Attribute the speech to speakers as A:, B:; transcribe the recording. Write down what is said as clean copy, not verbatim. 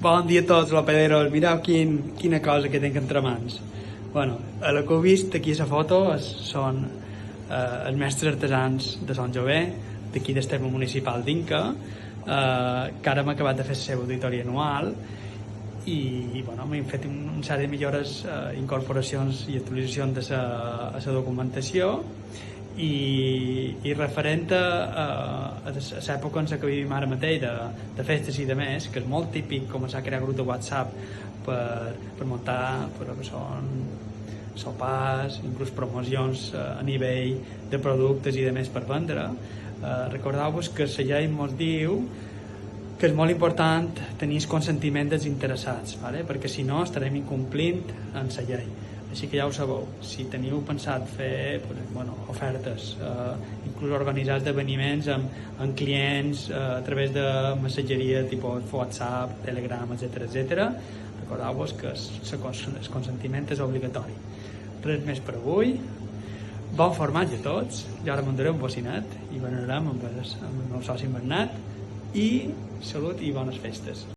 A: Bon dia a tots, lopederos. Mireu quina cosa que tinc entre mans. Bueno, el que heu vist aquí a la foto són els mestres artesans de Sant Jové, d'aquí del terme municipal d'Inca, que ara hem acabat de fer la seva auditoria anual i bueno, hem fet un sèrie de millores, incorporacions i actualitzacions de la documentació i referent a l'època en què vivim ara mateix de festes i de més, que és molt típic començar a crear grups de WhatsApp per muntar per que són sopars, inclús promocions a nivell de productes i de més per vendre. Recordeu-vos que la llei ens diu que és molt important tenir el consentiment dels interessats, ¿vale? Perquè si no estarem incomplint en la llei. Així que ja ho sabeu, si teniu pensat fer ofertes, inclús organitzar esdeveniments amb clients a través de missatgeria tipus WhatsApp, Telegram, etc. Recordeu-vos que el consentiment és obligatori. Res més per avui. Bon formatge a tots. Jo ara m'enduré un bocinet i venarem amb el meu soci Bernat, i salut i bones festes.